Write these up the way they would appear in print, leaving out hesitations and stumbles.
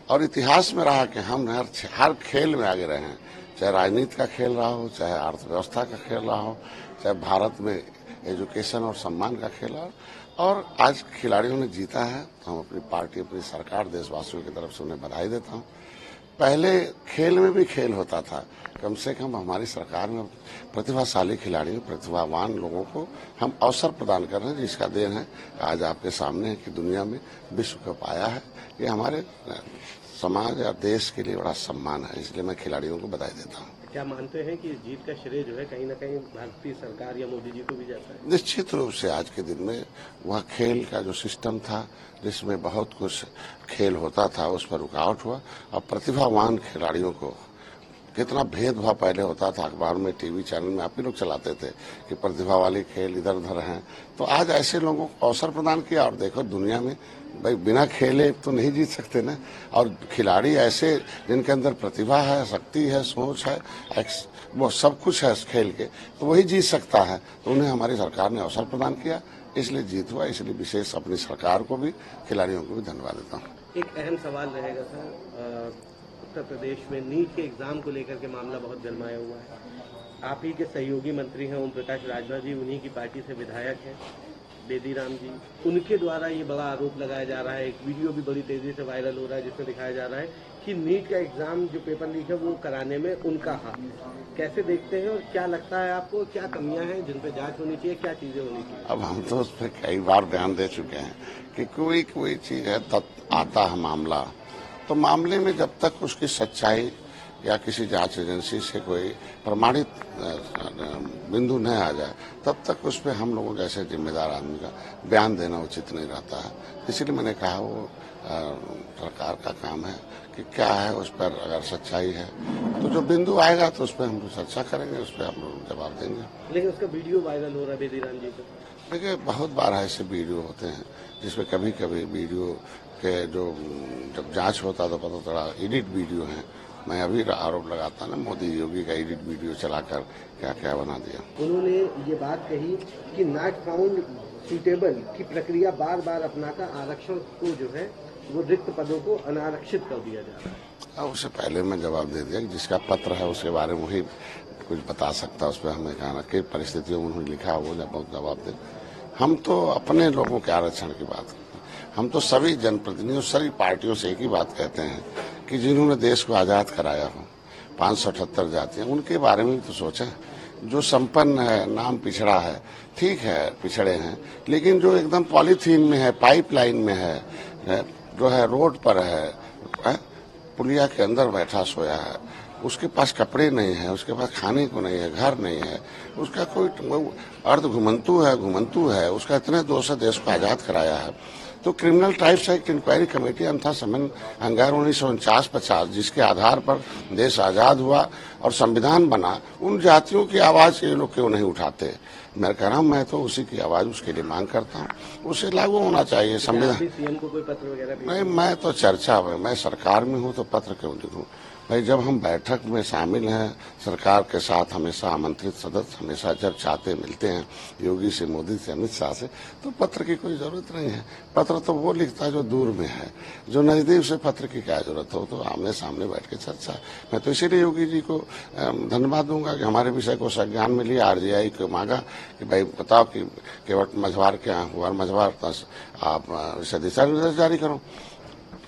और इतिहास में रहा कि हम हर खेल में आगे रहे हैं, चाहे राजनीति का खेल रहा हो, चाहे अर्थव्यवस्था का खेल रहा हो, चाहे भारत में एजुकेशन और सम्मान का खेल रहा हो। और आज खिलाड़ियों ने जीता है तो हम अपनी पार्टी, अपनी सरकार, देशवासियों की तरफ से उन्हें बधाई देता हूँ। पहले खेल में भी खेल होता था, कम से कम हमारी सरकार में प्रतिभाशाली खिलाड़ियों, प्रतिभावान लोगों को हम अवसर प्रदान कर रहे हैं, जिसका देन है आज आपके सामने है कि दुनिया में विश्व कप आया है। ये हमारे समाज या देश के लिए बड़ा सम्मान है, इसलिए मैं खिलाड़ियों को बधाई देता हूँ। क्या मानते हैं कि जीत का श्रेय जो है कहीं न कहीं भारतीय सरकार या मोदी जी को भी जाता है? निश्चित रूप से आज के दिन में वह खेल का जो सिस्टम था, जिसमें बहुत कुछ खेल होता था, उस पर रुकावट हुआ। और प्रतिभावान खिलाड़ियों को कितना भेदभाव पहले होता था, अखबार में, टीवी चैनल में आप ही लोग चलाते थे कि प्रतिभा वाले खेल इधर उधर हैं, तो आज ऐसे लोगों को अवसर प्रदान किया। और देखो दुनिया में भाई बिना खेले तो नहीं जीत सकते ना। और खिलाड़ी ऐसे जिनके अंदर प्रतिभा है, शक्ति है, सोच है, वो सब कुछ है इस खेल के, तो वही जीत सकता है। तो उन्हें हमारी सरकार ने अवसर प्रदान किया, इसलिए जीत हुआ। इसलिए विशेष अपनी सरकार को भी, खिलाड़ियों को भी धन्यवाद देता हूँ। एक अहम सवाल रहेगा सर, उत्तर प्रदेश में नीट के एग्जाम को लेकर के मामला बहुत गरमाया हुआ है। आप ही के सहयोगी मंत्री हैं ओम प्रकाश राजभर जी, उन्हीं की पार्टी से विधायक हैं बेदीराम जी, उनके द्वारा ये बड़ा आरोप लगाया जा रहा है। एक वीडियो भी बड़ी तेजी से वायरल हो रहा है जिसमें दिखाया जा रहा है कि नीट का एग्जाम जो पेपर लीक है वो कराने में उनका हाथ। कैसे देखते हैं और क्या लगता है आपको, क्या कमियां हैं जिन पर जांच होनी चाहिए, क्या चीजें होनी चाहिए? अब हम तो उस पर कई बार बयान दे चुके हैं कि कोई चीज है आता है मामला, तो मामले में जब तक उसकी सच्चाई या किसी जांच एजेंसी से कोई प्रमाणित बिंदु न आ जाए, तब तक उस पर हम लोगों जैसे जिम्मेदार आदमी का बयान देना उचित नहीं रहता है। इसलिए मैंने कहा वो सरकार का काम है कि क्या है, उस पर अगर सच्चाई है तो जो बिंदु आएगा तो उस पर हम लोग चर्चा करेंगे, उस पर हम लोग जवाब देंगे। लेकिन उसका वीडियो वायरल हो रहा है बेदीराम जी का। देखिए बहुत बार ऐसे वीडियो होते हैं जिसमें कभी कभी वीडियो के जो जब जांच होता तो पता चला एडिट वीडियो है। मैं अभी आरोप लगाता ना, मोदी योगी का एडिट वीडियो चलाकर क्या क्या बना दिया। उन्होंने ये बात कही कि नॉट फाउंड सूटेबल की प्रक्रिया बार बार अपनाकर आरक्षण को जो है वो रिक्त पदों को अनारक्षित कर दिया जा रहा है। अब उससे पहले मैं जवाब दे दिया कि जिसका पत्र है उसके बारे में वही कुछ बता सकता, उस पर हमें कहा कि परिस्थितियों में उन्होंने लिखा वो जवाब दे। हम तो अपने लोगों के आरक्षण की बात करते हैं, हम तो सभी जनप्रतिनिधियों, सभी पार्टियों से एक ही बात कहते हैं कि जिन्होंने देश को आजाद कराया हो, 578 जातियां, उनके बारे में भी तो सोचें। जो संपन्न है, नाम पिछड़ा है, ठीक है पिछड़े हैं, लेकिन जो एकदम पॉलीथीन में है, पाइपलाइन में है, जो है रोड पर है, पुलिया के अंदर बैठा सोया है, उसके पास कपड़े नहीं है, उसके पास खाने को नहीं है, घर नहीं है, उसका कोई अर्ध घुमंतु है, उसका इतने दोष है, देश को आजाद कराया है। तो criminal tribes act inquiry committee था समन अंगार 1949-50, जिसके आधार पर देश आजाद हुआ और संविधान बना, उन जातियों की आवाज ये लोग क्यों नहीं उठाते? मैं कह रहा हूँ, मैं तो उसी की आवाज, उसके लिए मांग करता हूँ, उसे लागू होना चाहिए संविधान। सीएम को कोई पत्र वगैरह? नहीं, मैं तो चर्चा में, मैं सरकार में हूँ तो पत्र क्यों लिखूं भाई? जब हम बैठक में शामिल हैं सरकार के साथ, हमेशा आमंत्रित सदस्य हमेशा जब चाहते मिलते हैं, योगी से, मोदी से, अमित शाह से, तो पत्र की कोई जरूरत नहीं है। पत्र तो वो लिखता है जो दूर में है, जो नजदीक से पत्र की क्या जरूरत हो, तो आमने सामने बैठ के चर्चा। मैं तो इसीलिए योगी जी को धन्यवाद दूंगा कि हमारे विषय को संज्ञान में लिया, आरजीआई को मांगा कि भाई बताओ कि केवट मझवार क्या हुआ, मझवार आप इसे दिशा निर्देश जारी करो।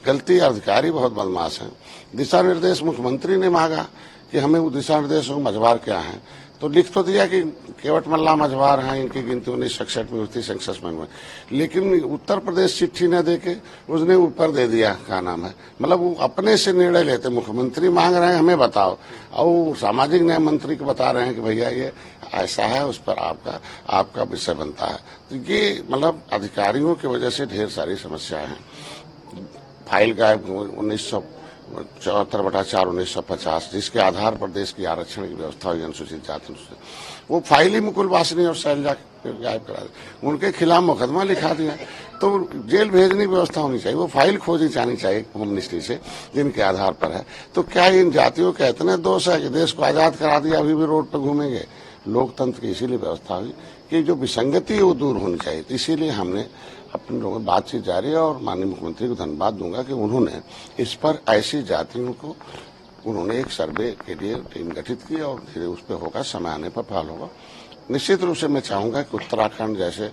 गलती अधिकारी बहुत बदमाश है। दिशा निर्देश मुख्यमंत्री ने मांगा कि हमें वो दिशा निर्देश मझवार क्या है, तो लिख तो दिया कि केवट मल्ला मझवार हैं, इनकी गिनती 1967 में हुई थी सेंसस में, लेकिन उत्तर प्रदेश चिट्ठी न देके उसने ऊपर दे दिया, क्या नाम है, मतलब वो अपने से निर्णय लेते। मुख्यमंत्री मांग रहे हैं हमें बताओ, और सामाजिक न्याय मंत्री को बता रहे हैं कि भैया ये ऐसा है, उस पर आपका विषय बनता है। तो ये मतलब अधिकारियों की वजह से ढेर सारी समस्याएं हैं। फाइल गायब 1974/4/1950, जिसके आधार पर देश की आरक्षण की व्यवस्था हुई, अनुसूचित जाति, वो फाइल ही मुकुल वासनी और शैलजा गायब करा दी, उनके खिलाफ मुकदमा लिखा दिया। तो जेल भेजने की व्यवस्था होनी चाहिए, वो फाइल खोजी जानी चाहिए होम मिनिस्ट्री से, जिनके आधार पर है। तो क्या इन जातियों के इतने दोष है कि देश को आजाद करा दिया, अभी भी रोड पर घूमेंगे? लोकतंत्र की इसीलिए व्यवस्था हुई कि जो विसंगति है वो दूर होनी चाहिए। तो इसीलिए हमने अपने लोगों में बातचीत जारी है और माननीय मुख्यमंत्री को धन्यवाद दूंगा कि उन्होंने इस पर ऐसी जातियों को उन्होंने एक सर्वे के लिए टीम गठित की और फिर उस पर होगा, समय आने पर फल होगा। निश्चित रूप से मैं चाहूंगा कि उत्तराखंड जैसे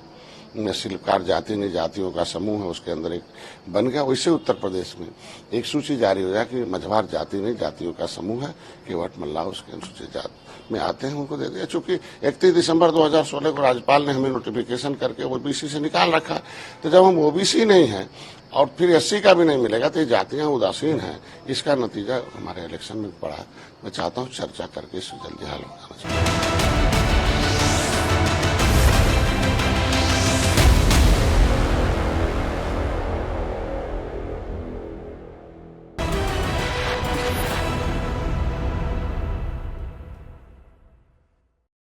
शिल्पकार जाति ने जातियों का समूह है उसके अंदर एक बन गया, वैसे उत्तर प्रदेश में एक सूची जारी हो जाए कि मझवार जाति ने जातियों का समूह है, केवट मल्लाह उसके अनुसूचित जाति में आते हैं, उनको दे दिया। चूंकि 31 दिसंबर 2016 को राज्यपाल ने हमें नोटिफिकेशन करके ओबीसी से निकाल रखा, तो जब हम ओबीसी नहीं है और फिर एससी का भी नहीं मिलेगा तो ये जातियां उदासीन हैं। इसका नतीजा हमारे इलेक्शन में पड़ा। मैं चाहता हूं चर्चा करके इससे जल्दी हल होना चाहिए।